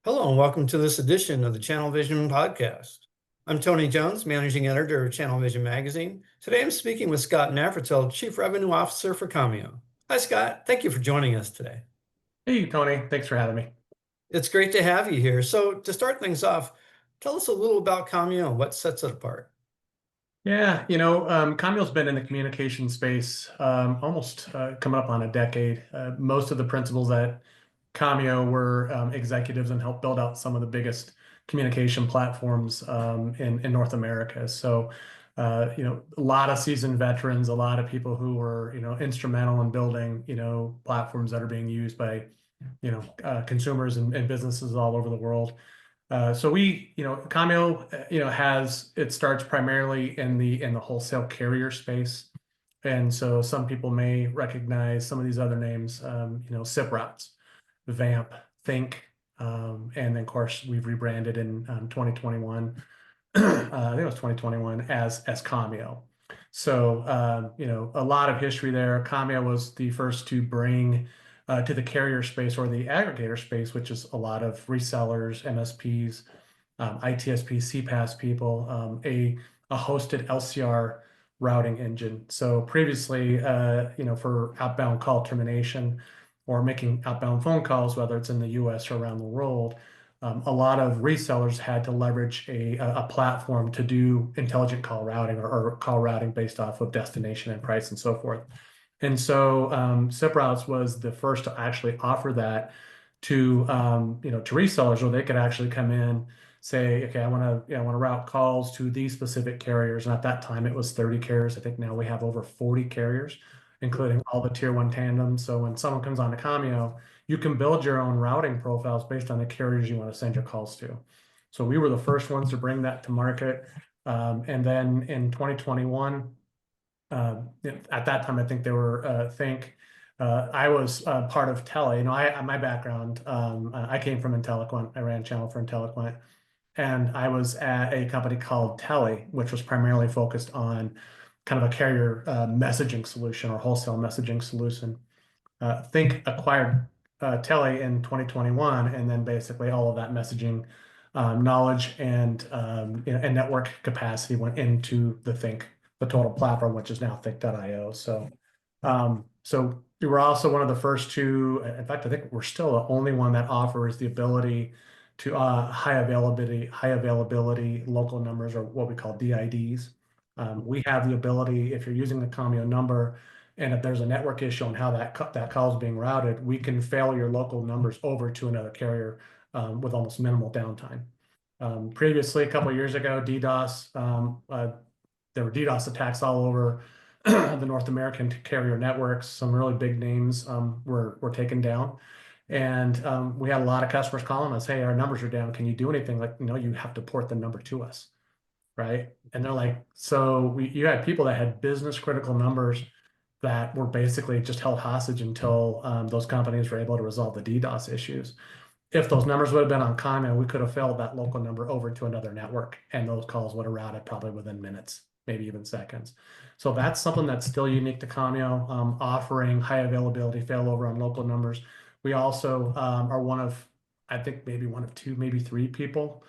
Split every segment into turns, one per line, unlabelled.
Hello and welcome to this edition of the ChannelVision Podcast. I'm Tony Jones, Managing Editor of ChannelVision Magazine. Today I'm speaking with Scott Navratil, Chief Revenue Officer for Commio. Hi, Scott. Thank you for joining us today.
Hey, Tony. Thanks for having me.
It's great to have you here. So to start things off, tell us a little about Commio and what sets it apart.
Yeah, Commio's been in the communication space almost coming up on a decade. Most of the principals at Commio were executives and helped build out some of the biggest communication platforms in North America. So, a lot of seasoned veterans, a lot of people who were, instrumental in building, platforms that are being used by, consumers and businesses all over the world. Commio, it starts primarily in the wholesale carrier space. And so some people may recognize some of these other names, SIP routes, Vamp, Think, and then of course we've rebranded in 2021. I think it was 2021 as Commio. So a lot of history there. Commio was the first to bring to the carrier space or the aggregator space, which is a lot of resellers, MSPs, ITSP, CPaaS people, a hosted LCR routing engine. So previously, for outbound call termination or making outbound phone calls, whether it's in the US or around the world, a lot of resellers had to leverage a platform to do intelligent call routing or call routing based off of destination and price and so forth. And so SIP routes was the first to actually offer that to to resellers, where they could actually come in, say, okay, I want to route calls to these specific carriers. And at that time, it was 30 carriers. I think now we have over 40 carriers, including all the tier one tandems. So when someone comes on to Commio, you can build your own routing profiles based on the carriers you want to send your calls to. So we were the first ones to bring that to market. And then in 2021, at that time, I think they were Think. I was part of Tele. My background, I came from IntelliQuint. I ran channel for IntelliQuint. And I was at a company called Tele, which was primarily focused on kind of a carrier messaging solution or wholesale messaging solution. Think acquired Tele in 2021, and then basically all of that messaging knowledge and network capacity went into the total platform, which is now Think.io. So we were also one of the first to, in fact, I think we're still the only one that offers the ability to high availability local numbers, or what we call DIDs. We have the ability, if you're using the Commio number, and if there's a network issue on how that call is being routed, we can fail your local numbers over to another carrier with almost minimal downtime. Previously, a couple of years ago, DDoS, there were DDoS attacks all over the North American carrier networks. Some really big names were taken down. And we had a lot of customers calling us, hey, our numbers are down. Can you do anything? Like, you have to port the number to us, right? And they're like, so you had people that had business critical numbers that were basically just held hostage until those companies were able to resolve the DDoS issues. If those numbers would have been on Commio, we could have failed that local number over to another network, and those calls would have routed probably within minutes, maybe even seconds. So that's something that's still unique to Commio, offering high availability failover on local numbers. We also are one of, I think maybe one of two, maybe three people,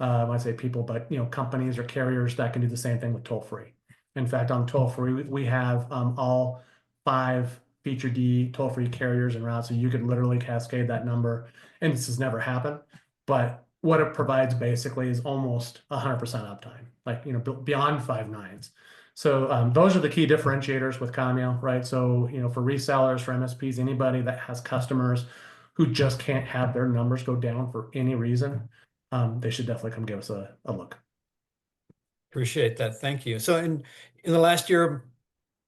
I say people, but companies or carriers that can do the same thing with toll-free. In fact, on toll-free, we have all 5 feature D toll-free carriers and routes, so you could literally cascade that number. And this has never happened, but what it provides basically is almost 100% uptime, like beyond 5 nines. So those are the key differentiators with Commio, right? So for resellers, for MSPs, anybody that has customers who just can't have their numbers go down for any reason, they should definitely come give us a look.
Appreciate that. Thank you. So in the last year,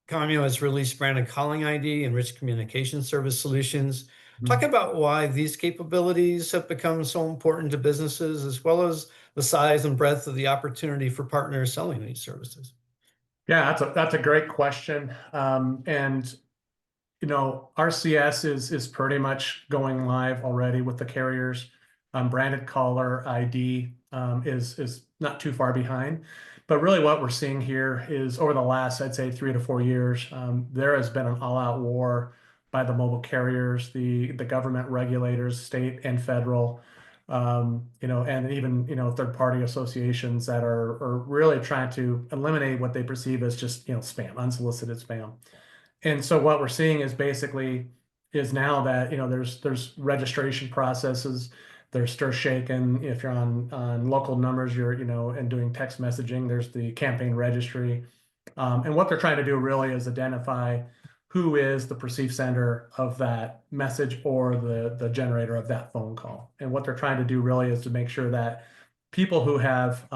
Commio has released branded calling ID and rich communication service solutions. Talk about why these capabilities have become so important to businesses, as well as the size and breadth of the opportunity for partners selling these services.
Yeah, that's a great question. And RCS is pretty much going live already with the carriers. Branded caller ID is not too far behind. But really what we're seeing here is over the last, I'd say 3 to 4 years, there has been an all-out war by the mobile carriers, the government regulators, state and federal, and even, third-party associations that are really trying to eliminate what they perceive as just, spam, unsolicited spam. And so what we're seeing is basically is now that, there's registration processes, there's stir shaking. If you're on local numbers, you're, and doing text messaging, there's the campaign registry. And what they're trying to do really is identify who is the perceived sender of that message or the generator of that phone call. And what they're trying to do really is to make sure that people who have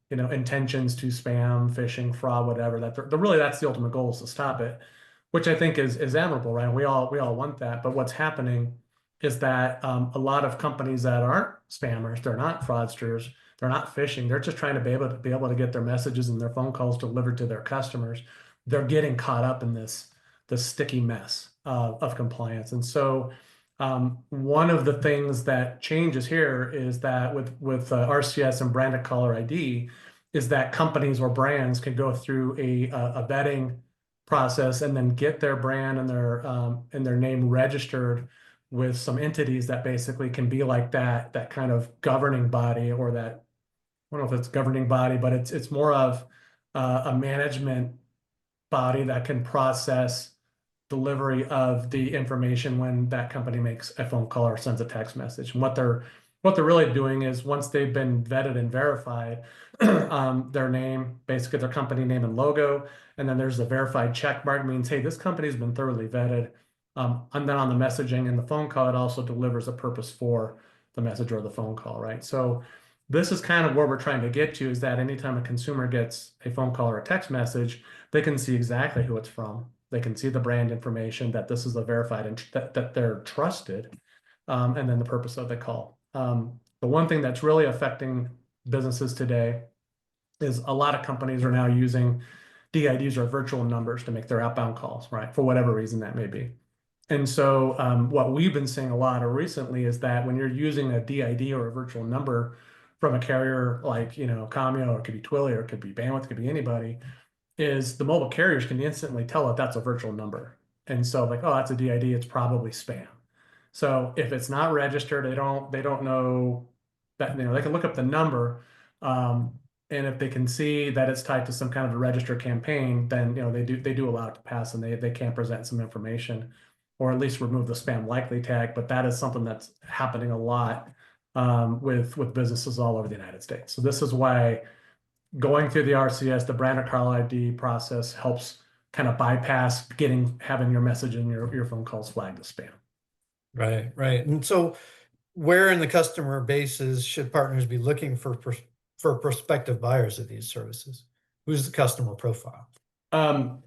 intentions to spam, phishing, fraud, whatever, that they're really, that's the ultimate goal, is to stop it, which I think is admirable, right? We all want that. But what's happening is that a lot of companies that aren't spammers, they're not fraudsters, they're not phishing, they're just trying to be able to get their messages and their phone calls delivered to their customers. They're getting caught up in this sticky mess of compliance. And so one of the things that changes here is that with RCS and branded caller ID is that companies or brands can go through a vetting process and then get their brand and their name registered with some entities that basically can be like that kind of governing body, or that, I don't know if it's governing body, but it's more of a management body that can process delivery of the information when that company makes a phone call or sends a text message. And what they're really doing is, once they've been vetted and verified, their name, basically their company name and logo, and then there's a verified check mark, means, hey, this company's been thoroughly vetted. And then on the messaging and the phone call, it also delivers a purpose for the message or the phone call, right? So this is kind of where we're trying to get to, is that anytime a consumer gets a phone call or a text message, they can see exactly who it's from. They can see the brand information, that this is a verified and that they're trusted, and then the purpose of the call. The one thing that's really affecting businesses today is a lot of companies are now using DIDs or virtual numbers to make their outbound calls, right? For whatever reason that may be. And so what we've been seeing a lot of recently is that when you're using a DID or a virtual number from a carrier like, Commio, or it could be Twilio, or it could be Bandwidth, it could be anybody, is the mobile carriers can instantly tell if that's a virtual number. And so, like, oh, that's a DID, it's probably spam. So if it's not registered, they don't know that, they can look up the number. And if they can see that it's tied to some kind of a registered campaign, then, they do allow it to pass, and they can present some information, or at least remove the spam likely tag. But that is something that's happening a lot with businesses all over the United States. So this is why going through the RCS, the branded caller ID process, helps kind of bypass having your message and your phone calls flagged as spam.
Right. And so where in the customer bases should partners be looking for prospective buyers of these services? Who's the customer profile?
I'd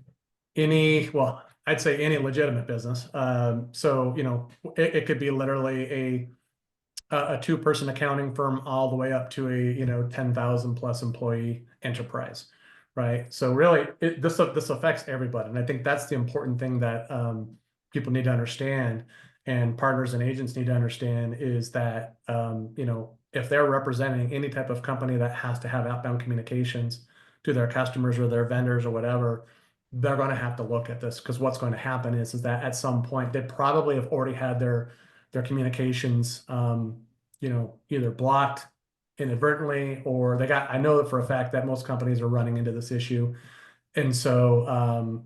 say any legitimate business. So, it could be literally a two-person accounting firm all the way up to a 10,000 plus employee enterprise, right? So really, this affects everybody, and I think that's the important thing that people need to understand, and partners and agents need to understand, is that if they're representing any type of company that has to have outbound communications to their customers or their vendors or whatever, they're going to have to look at this, because what's going to happen is that at some point they probably have already had their communications, either blocked inadvertently, or I know that for a fact that most companies are running into this issue. And so,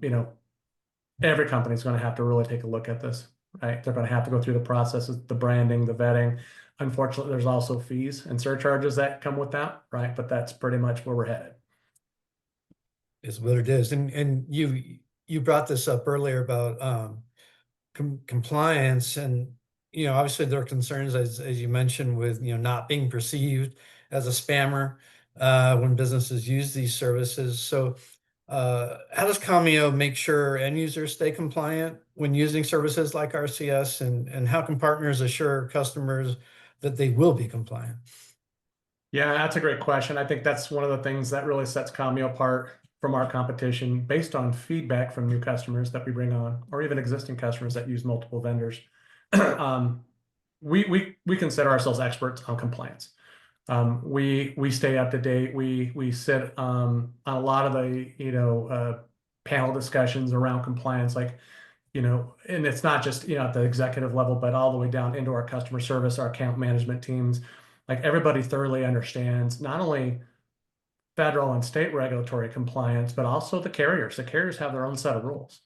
every company is going to have to really take a look at this, right? They're going to have to go through the processes, the branding, the vetting. Unfortunately, there's also fees and surcharges that come with that, right? But that's pretty much where we're headed.
Is what it is. And you brought this up earlier about compliance, and obviously there are concerns, as you mentioned, with not being perceived as a spammer when businesses use these services. So how does Commio make sure end users stay compliant when using services like RCS, and how can partners assure customers that they will be compliant?
Yeah, that's a great question. I think that's one of the things that really sets Commio apart from our competition, based on feedback from new customers that we bring on, or even existing customers that use multiple vendors. We consider ourselves experts on compliance. We stay up to date. We sit on a lot of the panel discussions around compliance. Like, and it's not just, at the executive level, but all the way down into our customer service, our account management teams. Like everybody thoroughly understands not only federal and state regulatory compliance, but also the carriers. The carriers have their own set of rules,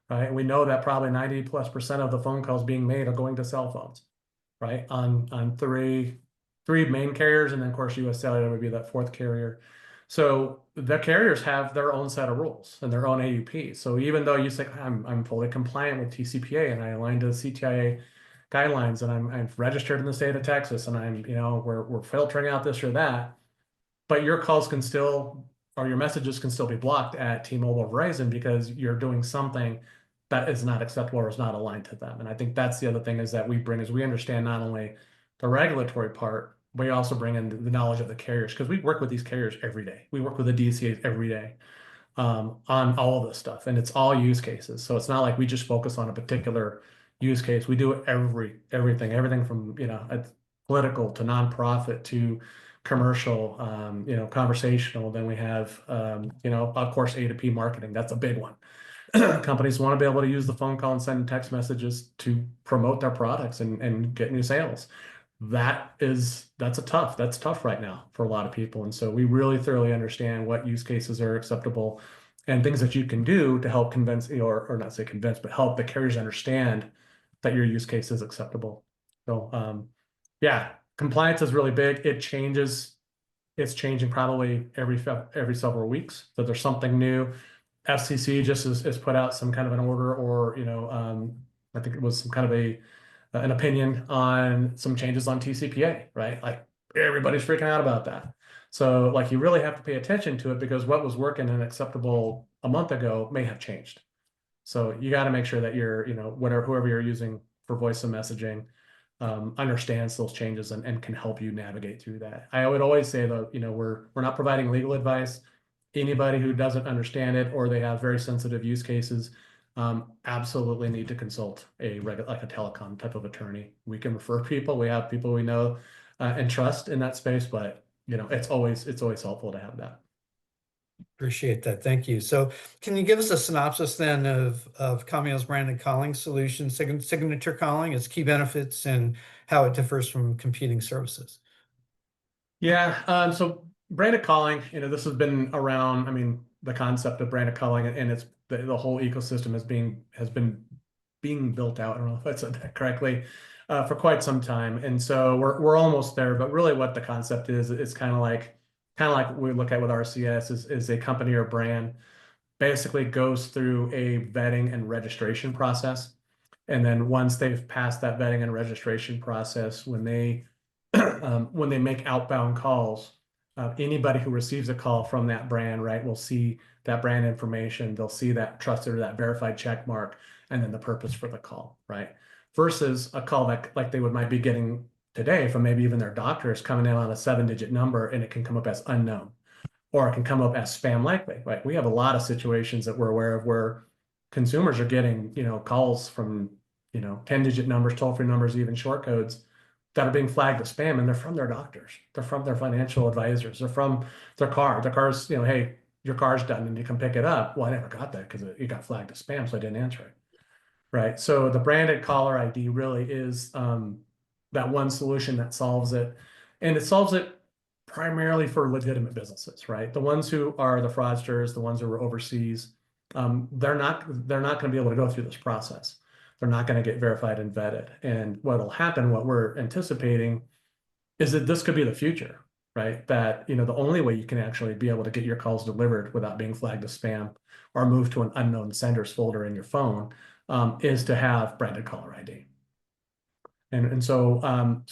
right? And we know that probably 90+% of the phone calls being made are going to cell phones, right? On three main carriers, and then of course US Cellular would be that fourth carrier. So the carriers have their own set of rules and their own AUP. So even though you say I'm fully compliant with TCPA and I align to the CTIA guidelines and I'm registered in the state of Texas and we're filtering out this or that, but your calls can still, or your messages can still be blocked at T-Mobile or Verizon because you're doing something that is not acceptable or is not aligned to them. And I think that's the other thing is that we understand not only the regulatory part, but we also bring in the knowledge of the carriers because we work with these carriers every day. We work with the DCAs every day on all of this stuff, and it's all use cases. So it's not like we just focus on a particular use case. We do everything from political to nonprofit to commercial, conversational. Then we have, of course, A2P marketing. That's a big one. Companies want to be able to use the phone call and send text messages to promote their products and get new sales. That's tough right now for a lot of people. And so we really thoroughly understand what use cases are acceptable and things that you can do to help convince, or not say convince, but help the carriers understand that your use case is acceptable. So, yeah, compliance is really big. It changes. It's changing probably every several weeks. So there's something new. FCC just has put out some kind of an order, or I think it was some kind of an opinion on some changes on TCPA, right? Like everybody's freaking out about that. So like you really have to pay attention to it because what was working and acceptable a month ago may have changed. So you got to make sure that whoever you're using for voice and messaging understands those changes and can help you navigate through that. I would always say though, we're not providing legal advice. Anybody who doesn't understand it or they have very sensitive use cases absolutely need to consult like a telecom type of attorney. We can refer people. We have people we know and trust in that space, but it's always helpful to have that.
Appreciate that. Thank you. So can you give us a synopsis then of Commio's branded calling solution, signature calling, its key benefits, and how it differs from competing services?
Yeah. So branded calling, this has been around. I mean, the concept of branded calling and it's the whole ecosystem has been being built out. I don't know if I said that correctly, for quite some time. And so we're almost there. But really, what the concept is, it's kind of like we look at with RCS is a company or brand basically goes through a vetting and registration process. And then once they've passed that vetting and registration process, when they make outbound calls, anybody who receives a call from that brand, right, will see that brand information. They'll see that trusted or that verified check mark, and then the purpose for the call, right? Versus a call that like they might be getting today from maybe even their doctor is coming in on a 7-digit number, and it can come up as unknown, or it can come up as spam likely, right? We have a lot of situations that we're aware of where consumers are getting, calls from, 10-digit numbers, toll-free numbers, even short codes that are being flagged as spam, and they're from their doctors. They're from their financial advisors. They're from their car. Their car's, hey, your car's done and you can pick it up. Well, I never got that because it got flagged as spam, so I didn't answer it. Right. So the branded caller ID really is that one solution that solves it. And it solves it primarily for legitimate businesses, right? The ones who are the fraudsters, the ones who are overseas, they're not going to be able to go through this process. They're not going to get verified and vetted. And what'll happen, what we're anticipating, is that this could be the future, right? That, the only way you can actually be able to get your calls delivered without being flagged as spam or moved to an unknown senders folder in your phone is to have branded caller ID. And so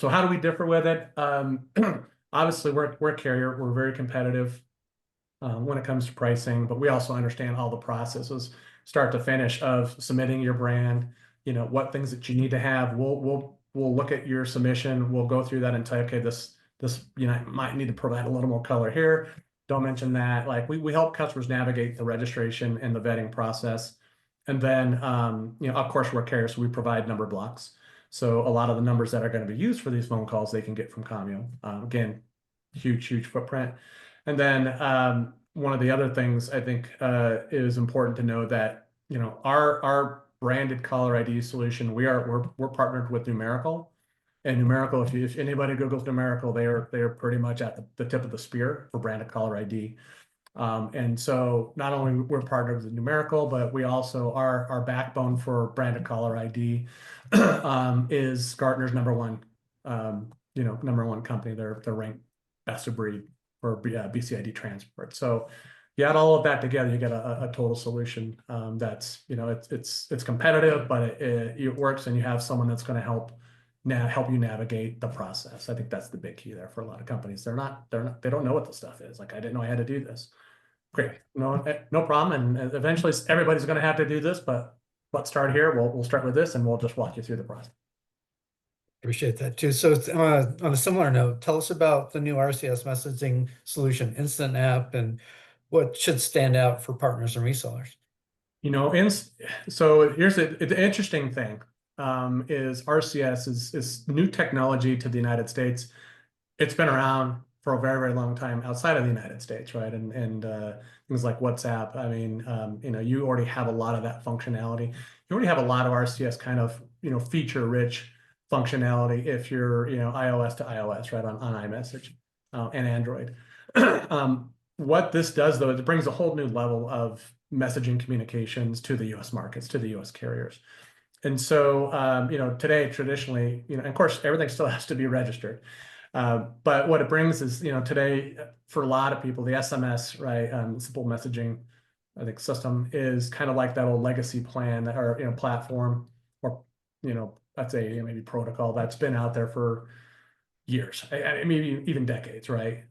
how do we differ with it? Obviously, we're a carrier. We're very competitive when it comes to pricing, but we also understand all the processes, start to finish, of submitting your brand. What things that you need to have. We'll look at your submission. We'll go through that and tell you, okay, this might need to provide a little more color here. Don't mention that. Like we help customers navigate the registration and the vetting process. And then, of course, we're a carrier, so we provide number blocks. So a lot of the numbers that are going to be used for these phone calls, they can get from Commio. Again, huge footprint. And then one of the other things I think is important to know that, our branded caller ID solution. We're partnered with Numerical, and Numerical, if anybody Googles Numerical, they are pretty much at the tip of the spear for branded caller ID. And so not only we're partnered with Numerical, but we also our backbone for branded caller ID is Gartner's number one company. They're ranked best of breed for BCID transport. So you add all of that together, you get a total solution that's it's competitive, but it works, and you have someone that's going to help you navigate the process. I think that's the big key there for a lot of companies. They don't know what the stuff is. Like, I didn't know I had to do this. Great, no problem. And eventually everybody's going to have to do this, but let's start here. We'll start with this, and we'll just walk you through the process.
Appreciate that too. So on a similar note, tell us about the new RCS messaging solution, Instant App, and what should stand out for partners and resellers.
So here's the interesting thing is RCS is new technology to the United States. It's been around for a very, very long time outside of the United States, right? And things like WhatsApp. I mean, you already have a lot of that functionality. You already have a lot of RCS kind of, feature-rich functionality if you're, iOS to iOS, right, on iMessage and Android. What this does, though, is it brings a whole new level of messaging communications to the U.S. markets, to the U.S. carriers. And so, today, traditionally, and of course, everything still has to be registered. But what it brings is, today, for a lot of people, the SMS, right, simple messaging, I think, system is kind of like that old legacy plan or, platform, or, I'd say maybe protocol that's been out there for years, maybe even decades, right?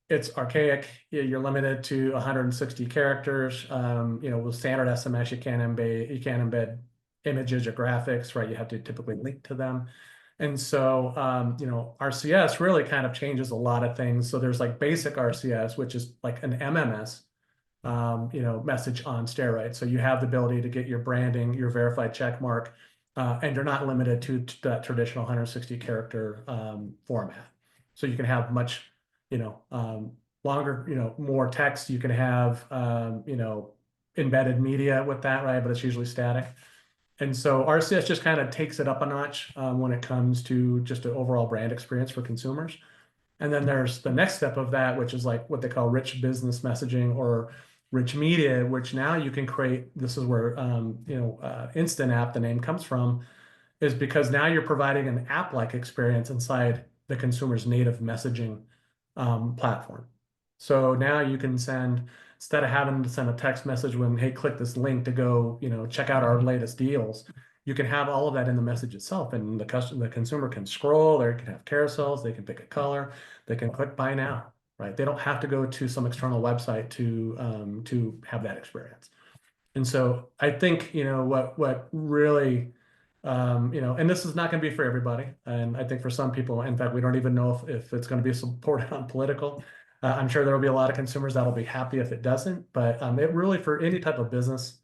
It's archaic. You're limited to 160 characters. With standard SMS, you can't embed images or graphics, right? You have to typically link to them. And so, RCS really kind of changes a lot of things. So there's like basic RCS, which is like an MMS, message on steroids. So you have the ability to get your branding, your verified check mark, and you're not limited to that traditional 160 character format. So you can have much, longer, more text. You can have, embedded media with that, right? But it's usually static. And so RCS just kind of takes it up a notch when it comes to just an overall brand experience for consumers. And then there's the next step of that, which is like what they call rich business messaging or rich media, which now you can create. This is where, Instant App, the name comes from, is because now you're providing an app-like experience inside the consumer's native messaging platform. So now you can send, instead of having to send a text message when, hey, click this link to go, check out our latest deals, you can have all of that in the message itself, and the consumer can scroll, they can have carousels, they can pick a color, they can click buy now, right? They don't have to go to some external website to have that experience. And so I think, what really, and this is not going to be for everybody. And I think for some people, in fact, we don't even know if it's going to be supported on political. I'm sure there will be a lot of consumers that'll be happy if it doesn't, but it really, for any type of business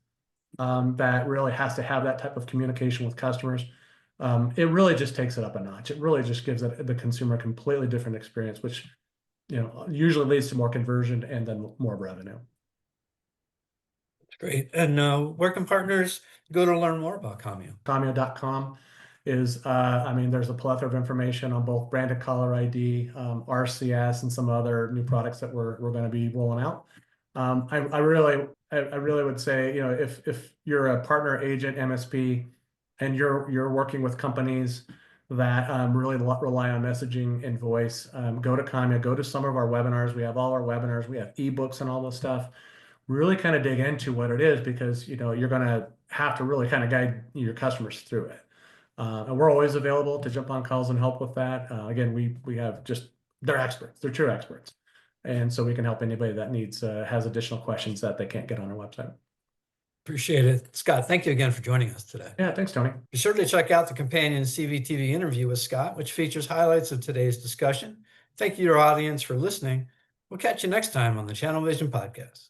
that really has to have that type of communication with customers, it really just takes it up a notch. It really just gives the consumer a completely different experience, which, usually leads to more conversion and then more revenue.
That's great. And where can partners go to learn more about Commio?
Commio.com is, there's a plethora of information on both branded caller ID, RCS, and some other new products that we're going to be rolling out. I really would say, if you're a partner, agent, MSP, and you're working with companies that really rely on messaging and voice, go to Commio, go to some of our webinars. We have all our webinars. We have ebooks and all this stuff. Really kind of dig into what it is, because you're going to have to really kind of guide your customers through it. And we're always available to jump on calls and help with that. Again, we have they're experts. They're true experts. And so we can help anybody that has additional questions that they can't get on our website.
Appreciate it. Scott, thank you again for joining us today.
Yeah, thanks, Tony.
Be sure to check out the companion CVTV interview with Scott, which features highlights of today's discussion. Thank you to our audience for listening. We'll catch you next time on the ChannelVision Podcast.